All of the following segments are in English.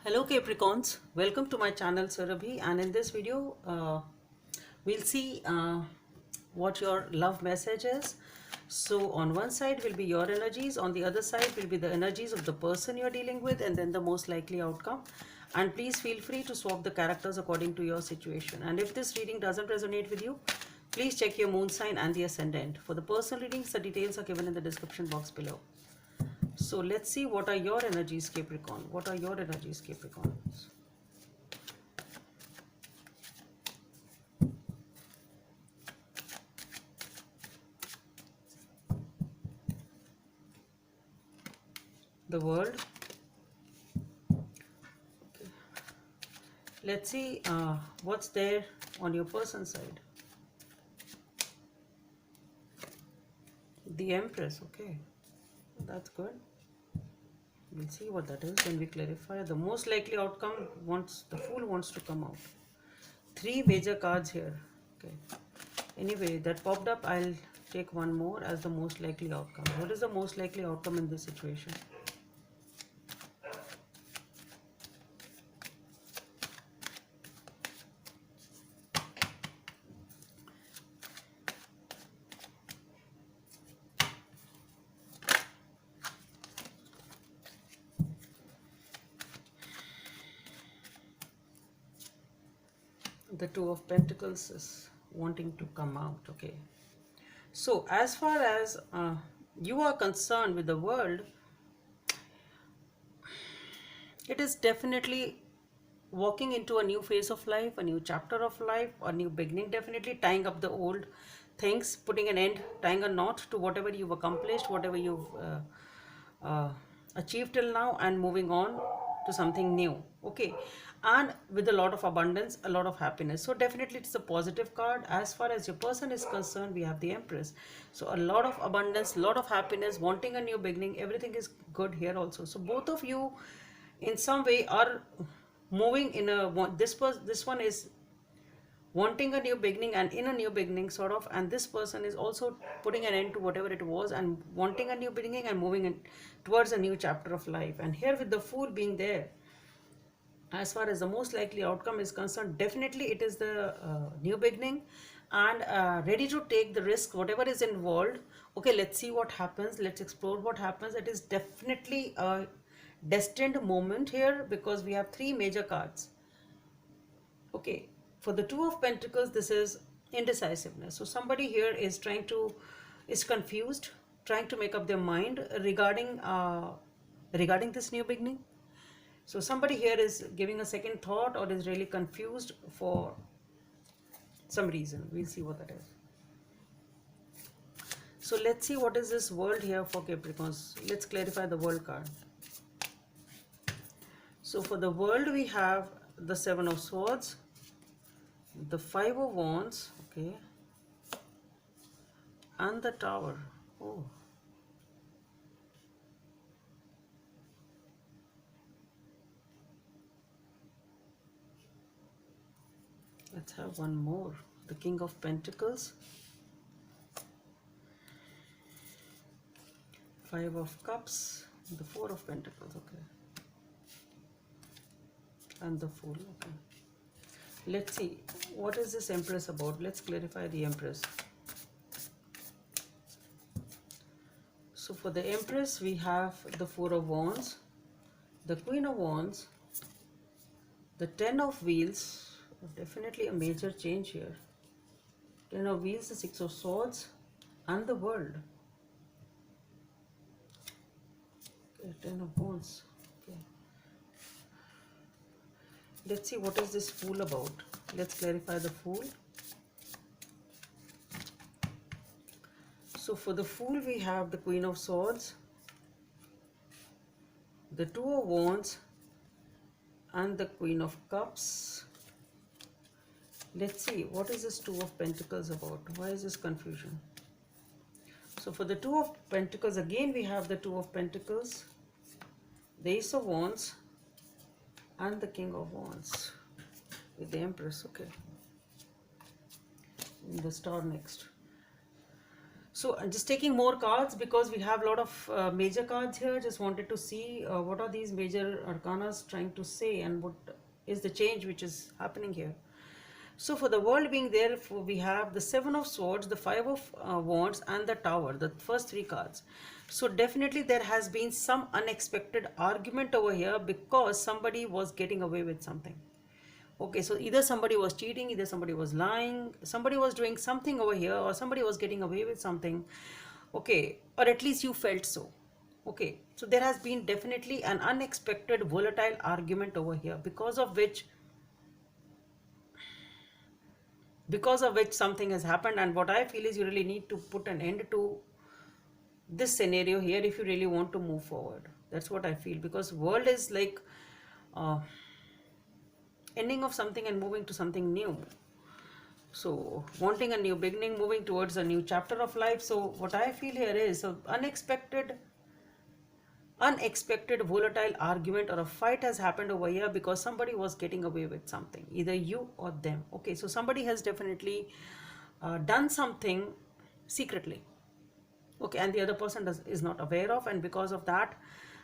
Hello Capricorns, welcome to my channel Surabhi, and in this video we'll see what your love message is. So on one side will be your energies, on the other side will be the energies of the person you're dealing with, and then the most likely outcome. And please feel free to swap the characters according to your situation. And if this reading doesn't resonate with you, please check your moon sign and the ascendant. For the personal readings, the details are given in the description box below. So let's see what are your energies, Capricorn. What are your energies, Capricorn? The world. Okay. Let's see what's there on your person side. The Empress. Okay, that's good. We'll see what that is when we clarify. The most likely outcome wants, the Fool wants to come out. Three major cards here. Okay. Anyway, that popped up. I'll take one more as the most likely outcome. What is the most likely outcome in this situation? The Two of Pentacles is wanting to come out. Okay, so as far as you are concerned with the world, it is definitely walking into a new phase of life, a new chapter of life, a new beginning, definitely tying up the old things, putting an end, tying a knot to whatever you've accomplished, whatever you've achieved till now, and moving on to something new. Okay, and with a lot of abundance, a lot of happiness. So definitely it's a positive card. As far as your person is concerned, we have the Empress. So a lot of abundance, a lot of happiness, wanting a new beginning, everything is good here also. So both of you in some way are moving in a this one is wanting a new beginning and in a new beginning sort of, and this person is also putting an end to whatever it was and wanting a new beginning and moving in towards a new chapter of life. And here with the Fool being there, as far as the most likely outcome is concerned, definitely it is the new beginning, and ready to take the risk whatever is involved. Okay, let's see what happens, let's explore what happens. It is definitely a destined moment here because we have three major cards. Okay, for the Two of Pentacles, this is indecisiveness. So somebody here is is confused, trying to make up their mind regarding this new beginning. So somebody here is giving a second thought or is really confused for some reason. We'll see what that is. So let's see what is this world here for Capricorns. Let's clarify the world card. So for the world, we have the Seven of Swords, the Five of Wands, okay, and the Tower. Oh, let's have one more. The King of Pentacles, Five of Cups, the Four of Pentacles, okay, and the Fool, okay. Let's see, what is this Empress about? Let's clarify the Empress. So for the Empress, we have the Four of Wands, the Queen of Wands, the Ten of Wheels, definitely a major change here. Ten of Wheels, the Six of Swords, and the World. Okay, Ten of Wands. Okay. Let's see what is this Fool about. Let's clarify the Fool. So for the Fool, we have the Queen of Swords, the Two of Wands, and the Queen of Cups. Let's see, what is this Two of Pentacles about? Why is this confusion? So for the Two of Pentacles, again we have the Two of Pentacles, the Ace of Wands, and the King of Wands with the Empress. Okay, in the Star next. So just taking more cards because we have a lot of major cards here. Just wanted to see what are these major arcanas trying to say, and what is the change which is happening here. So for the world being there, we have the Seven of Swords, the Five of Wands, and the Tower, the first three cards. So definitely there has been some unexpected argument over here because somebody was getting away with something. Okay, so either somebody was cheating, either somebody was lying, somebody was doing something over here, or somebody was getting away with something. Okay, or at least you felt so. Okay, so there has been definitely an unexpected volatile argument over here, because of which something has happened. And what I feel is you really need to put an end to this scenario here if you really want to move forward. That's what I feel, because world is like uh, ending of something and moving to something new. So wanting a new beginning, moving towards a new chapter of life. So what I feel here is a unexpected volatile argument or a fight has happened over here because somebody was getting away with something, either you or them. Okay, so somebody has definitely done something secretly. Okay, and the other person is not aware of, and because of that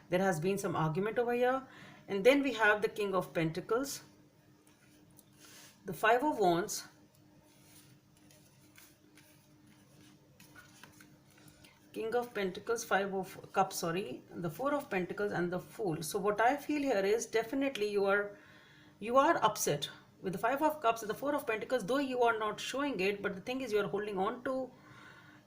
there has been some argument over here. And then we have the King of Pentacles, the Five of Wands, King of Pentacles, Five of Cups, sorry, the Four of Pentacles, and the Fool. So what I feel here is definitely you are upset with the Five of Cups and the Four of Pentacles, though you are not showing it. But the thing is, you are holding on to,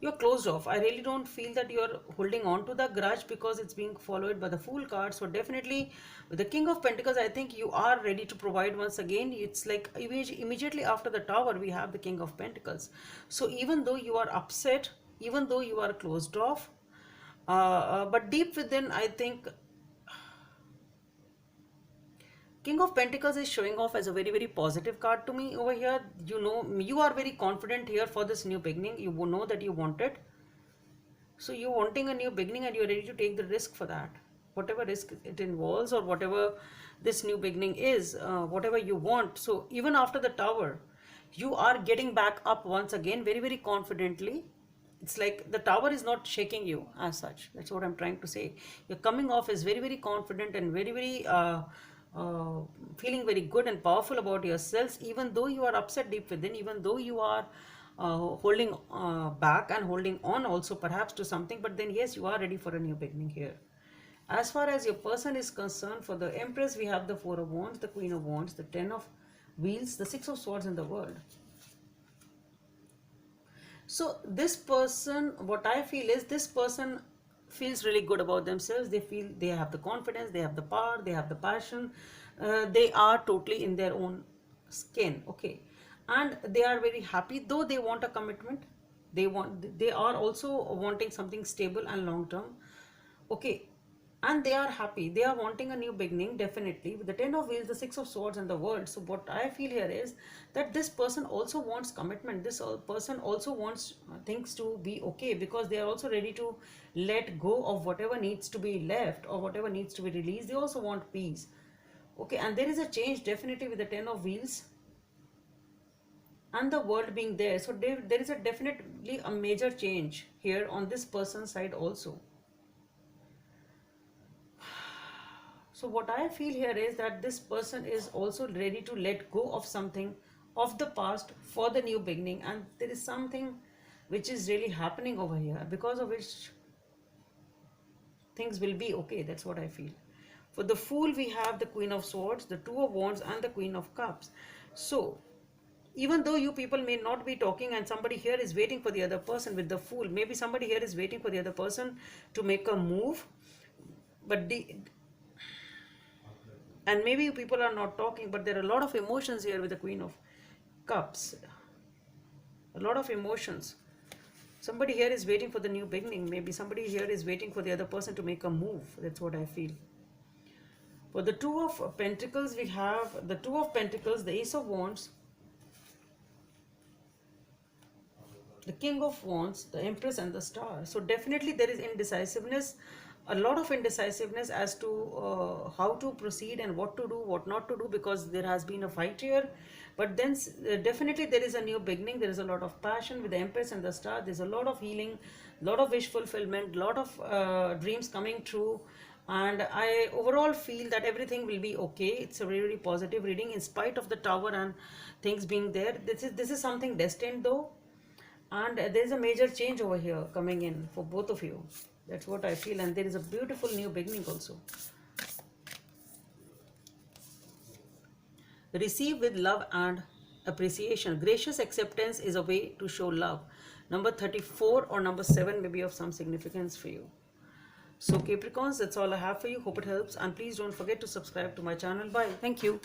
you're closed off. I really don't feel that you're holding on to the grudge because it's being followed by the Fool card. So definitely with the King of Pentacles, I think you are ready to provide once again. It's like immediately after the Tower, we have the King of Pentacles. So even though you are upset, even though you are closed off, but deep within, I think King of Pentacles is showing off as a very, very positive card to me over here. You know, you are very confident here for this new beginning. You know that you want it. So you're wanting a new beginning and you're ready to take the risk for that. Whatever risk it involves, or whatever this new beginning is, whatever you want. So even after the Tower, you are getting back up once again very, very confidently. It's like the Tower is not shaking you as such. That's what I'm trying to say. You're coming off as very, very confident and very, very uh, feeling very good and powerful about yourselves, even though you are upset deep within, even though you are holding back and holding on also perhaps to something. But then yes, you are ready for a new beginning here. As far as your person is concerned, for the Empress, we have the Four of Wands, the Queen of Wands, the Ten of Wheels, the Six of Swords, in the World. So this person, what I feel is this person feels really good about themselves. They feel they have the confidence, they have the power, they have the passion. They are totally in their own skin. Okay, and they are very happy, though they want a commitment. They are also wanting something stable and long term. Okay, and they are happy, they are wanting a new beginning, definitely, with the Ten of Wheels, the Six of Swords, and the World. So what I feel here is that this person also wants commitment. This person also wants things to be okay, because they are also ready to let go of whatever needs to be left or whatever needs to be released. They also want peace. Okay, and there is a change definitely with the Ten of Wheels and the World being there. So there is a definitely a major change here on this person's side also. So what I feel here is that this person is also ready to let go of something of the past for the new beginning, and there is something which is really happening over here because of which things will be okay. That's what I feel. For the Fool, we have the Queen of Swords, the Two of Wands, and the Queen of Cups. So even though you people may not be talking and somebody here is waiting for the other person with the Fool, maybe somebody here is waiting for the other person to make a move, but and maybe people are not talking, but there are a lot of emotions here with the Queen of Cups. A lot of emotions. Somebody here is waiting for the new beginning. Maybe somebody here is waiting for the other person to make a move. That's what I feel. For the Two of Pentacles, we have the Two of Pentacles, the Ace of Wands, the King of Wands, the Empress, and the Star. So definitely there is indecisiveness, a lot of indecisiveness as to how to proceed and what to do, what not to do, because there has been a fight here. But then definitely there is a new beginning. There is a lot of passion with the Empress and the Star. There's a lot of healing, lot of wish fulfillment, lot of dreams coming true. And I overall feel that everything will be okay. It's a really positive reading in spite of the Tower and things being there. This is something destined though, and there's a major change over here coming in for both of you. That's what I feel. And there is a beautiful new beginning also. Receive with love and appreciation. Gracious acceptance is a way to show love. Number 34 or number 7 may be of some significance for you. So Capricorns, that's all I have for you. Hope it helps, and please don't forget to subscribe to my channel. Bye. Thank you.